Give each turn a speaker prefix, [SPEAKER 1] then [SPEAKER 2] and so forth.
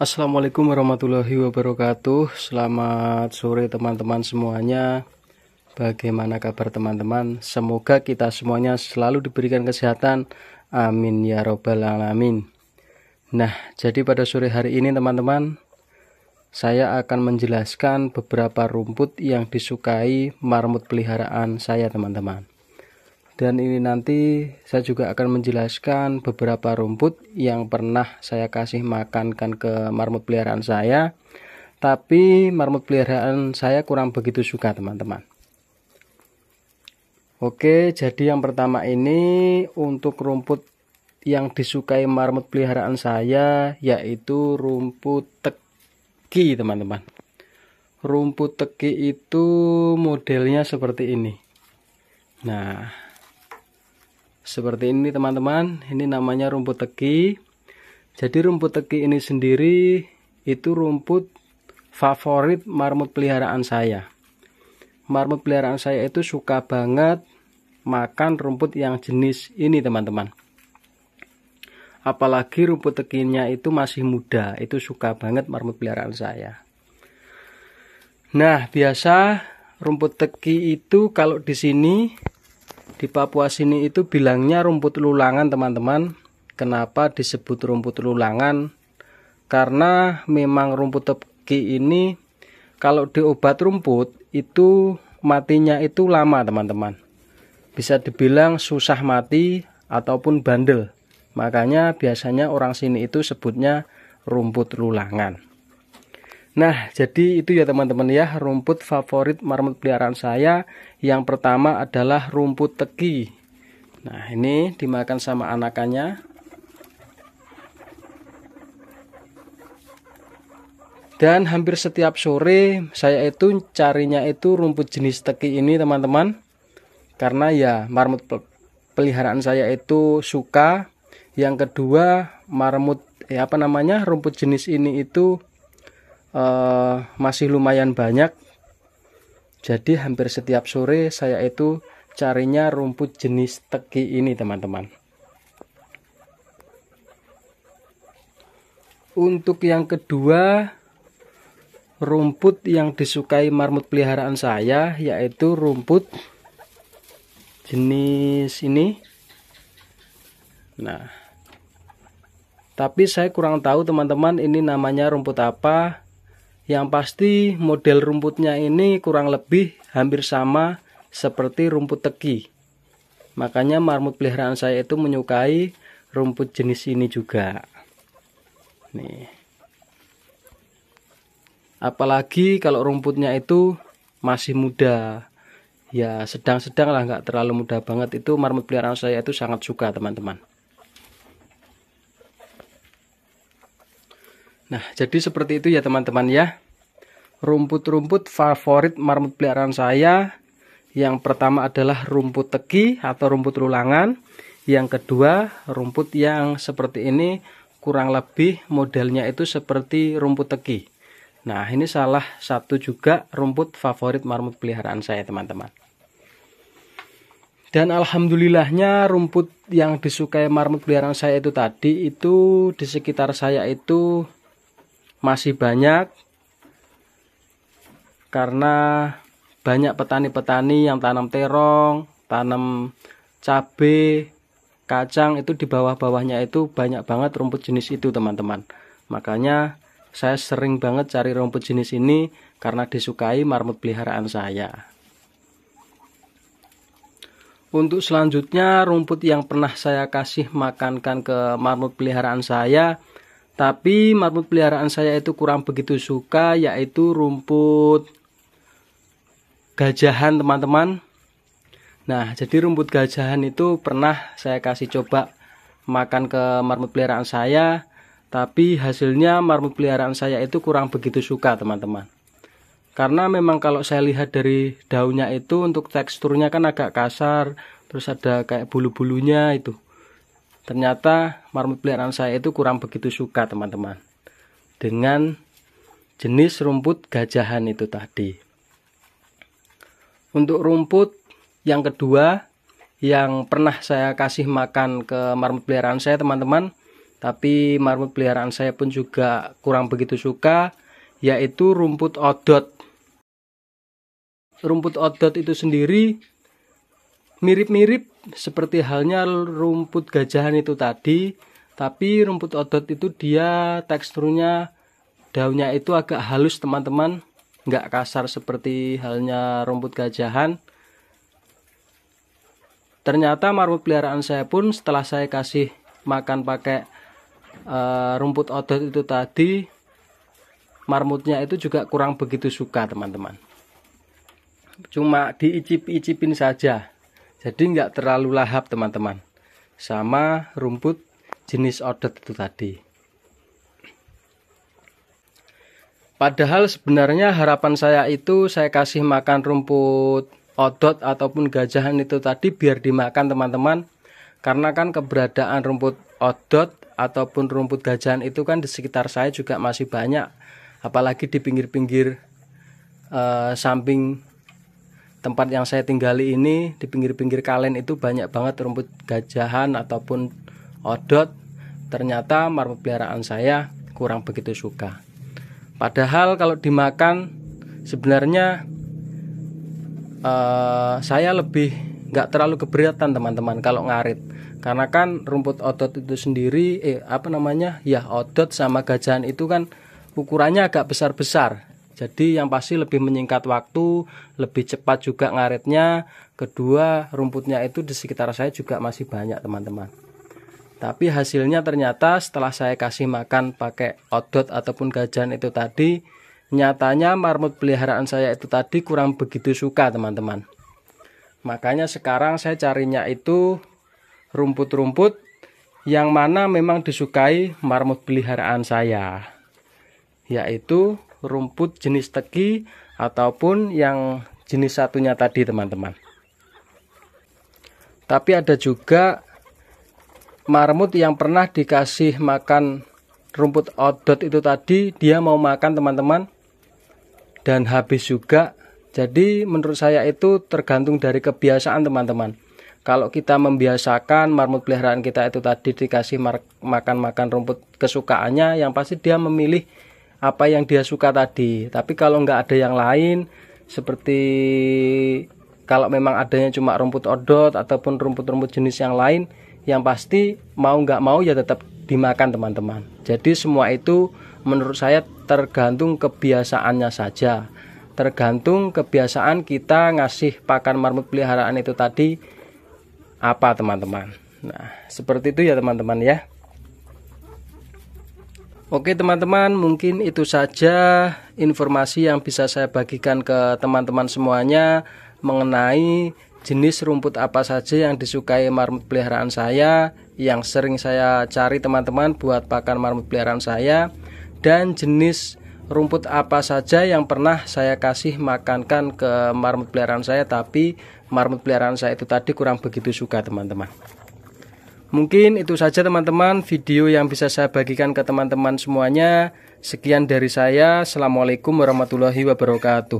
[SPEAKER 1] Assalamualaikum warahmatullahi wabarakatuh. Selamat sore teman-teman semuanya. Bagaimana kabar teman-teman? Semoga kita semuanya selalu diberikan kesehatan. Amin ya robbal alamin. Nah, jadi pada sore hari ini teman-teman, saya akan menjelaskan beberapa rumput yang disukai marmut peliharaan saya teman-teman. Dan ini nanti saya juga akan menjelaskan beberapa rumput yang pernah saya kasih makankan ke marmut peliharaan saya, tapi marmut peliharaan saya kurang begitu suka teman-teman. Oke, jadi yang pertama ini untuk rumput yang disukai marmut peliharaan saya, yaitu rumput teki teman-teman. Rumput teki itu modelnya seperti ini. Nah, seperti ini teman-teman, ini namanya rumput teki. Jadi rumput teki ini sendiri itu rumput favorit marmut peliharaan saya. Marmut peliharaan saya itu suka banget makan rumput yang jenis ini teman-teman. Apalagi rumput tekinya itu masih muda, itu suka banget marmut peliharaan saya. Nah, biasa rumput teki itu kalau di sini di Papua sini itu bilangnya rumput lulangan teman-teman. Kenapa disebut rumput lulangan? Karena memang rumput teki ini kalau diobat rumput itu matinya itu lama teman-teman. Bisa dibilang susah mati ataupun bandel. Makanya biasanya orang sini itu sebutnya rumput lulangan. Nah, jadi itu ya teman-teman ya, rumput favorit marmut peliharaan saya. Yang pertama adalah rumput teki. Nah, ini dimakan sama anakannya. Dan hampir setiap sore saya itu carinya itu rumput jenis teki ini teman-teman. Karena ya marmut peliharaan saya itu suka. Yang kedua, rumput jenis ini itu masih lumayan banyak. Jadi hampir setiap sore saya itu carinya rumput jenis teki ini teman-teman. Untuk yang kedua, rumput yang disukai marmut peliharaan saya yaitu rumput jenis ini. Nah, tapi saya kurang tahu teman-teman ini namanya rumput apa. Yang pasti model rumputnya ini kurang lebih hampir sama seperti rumput teki. Makanya marmut peliharaan saya itu menyukai rumput jenis ini juga. Nih. Apalagi kalau rumputnya itu masih muda. Ya sedang-sedang lah, nggak terlalu muda banget. Itu marmut peliharaan saya itu sangat suka teman-teman. Nah, jadi seperti itu ya teman-teman ya. Rumput-rumput favorit marmut peliharaan saya. Yang pertama adalah rumput teki atau rumput lulangan. Yang kedua, rumput yang seperti ini kurang lebih modelnya itu seperti rumput teki. Nah, ini salah satu juga rumput favorit marmut peliharaan saya teman-teman. Dan alhamdulillahnya rumput yang disukai marmut peliharaan saya itu tadi itu di sekitar saya itu masih banyak, karena banyak petani-petani yang tanam terong, tanam cabai, kacang, itu di bawah-bawahnya itu banyak banget rumput jenis itu teman-teman. Makanya saya sering banget cari rumput jenis ini karena disukai marmut peliharaan saya. Untuk selanjutnya, rumput yang pernah saya kasih makankan ke marmut peliharaan saya, tapi marmut peliharaan saya itu kurang begitu suka, yaitu rumput gajahan teman-teman. Nah, jadi rumput gajahan itu pernah saya kasih coba makan ke marmut peliharaan saya, tapi hasilnya marmut peliharaan saya itu kurang begitu suka teman-teman. Karena memang kalau saya lihat dari daunnya itu untuk teksturnya kan agak kasar, terus ada kayak bulu-bulunya itu. Ternyata marmut peliharaan saya itu kurang begitu suka teman-teman dengan jenis rumput gajahan itu tadi. Untuk rumput yang kedua yang pernah saya kasih makan ke marmut peliharaan saya teman-teman, tapi marmut peliharaan saya pun juga kurang begitu suka, yaitu rumput odot. Rumput odot itu sendiri mirip-mirip seperti halnya rumput gajahan itu tadi, tapi rumput odot itu dia teksturnya daunnya itu agak halus teman-teman, nggak kasar seperti halnya rumput gajahan. Ternyata marmut peliharaan saya pun setelah saya kasih makan pakai rumput odot itu tadi, marmutnya itu juga kurang begitu suka teman-teman. Cuma diicip-icipin saja, jadi nggak terlalu lahap teman-teman, sama rumput jenis odot itu tadi. Padahal sebenarnya harapan saya itu saya kasih makan rumput odot ataupun gajahan itu tadi biar dimakan teman-teman. Karena kan keberadaan rumput odot ataupun rumput gajahan itu kan di sekitar saya juga masih banyak. Apalagi di pinggir-pinggir samping tempat yang saya tinggali ini, di pinggir-pinggir kalen itu banyak banget rumput gajahan ataupun odot. Ternyata marmut peliharaan saya kurang begitu suka. Padahal kalau dimakan sebenarnya saya lebih nggak terlalu keberatan teman-teman kalau ngarit. Karena kan rumput odot itu sendiri odot sama gajahan itu kan ukurannya agak besar-besar. Jadi yang pasti lebih menyingkat waktu, lebih cepat juga ngaritnya. Kedua, rumputnya itu di sekitar saya juga masih banyak teman-teman. Tapi hasilnya ternyata setelah saya kasih makan pakai odot ataupun gajahan itu tadi, nyatanya marmut peliharaan saya itu tadi kurang begitu suka teman-teman. Makanya sekarang saya carinya itu rumput-rumput yang mana memang disukai marmut peliharaan saya, yaitu rumput jenis teki ataupun yang jenis satunya tadi teman-teman. Tapi ada juga marmut yang pernah dikasih makan rumput odot itu tadi, dia mau makan teman-teman dan habis juga. Jadi menurut saya itu tergantung dari kebiasaan teman-teman. Kalau kita membiasakan marmut peliharaan kita itu tadi dikasih makan rumput kesukaannya, yang pasti dia memilih apa yang dia suka tadi. Tapi kalau nggak ada yang lain, seperti kalau memang adanya cuma rumput odot ataupun rumput-rumput jenis yang lain, yang pasti mau nggak mau ya tetap dimakan teman-teman. Jadi semua itu menurut saya tergantung kebiasaannya saja, tergantung kebiasaan kita ngasih pakan marmut peliharaan itu tadi apa teman-teman. Nah seperti itu ya teman-teman ya. Oke teman-teman, mungkin itu saja informasi yang bisa saya bagikan ke teman-teman semuanya mengenai jenis rumput apa saja yang disukai marmut peliharaan saya, yang sering saya cari teman-teman buat pakan marmut peliharaan saya, dan jenis rumput apa saja yang pernah saya kasih makankan ke marmut peliharaan saya, tapi marmut peliharaan saya itu tadi kurang begitu suka teman-teman. Mungkin itu saja teman-teman video yang bisa saya bagikan ke teman-teman semuanya. Sekian dari saya. Assalamualaikum warahmatullahi wabarakatuh.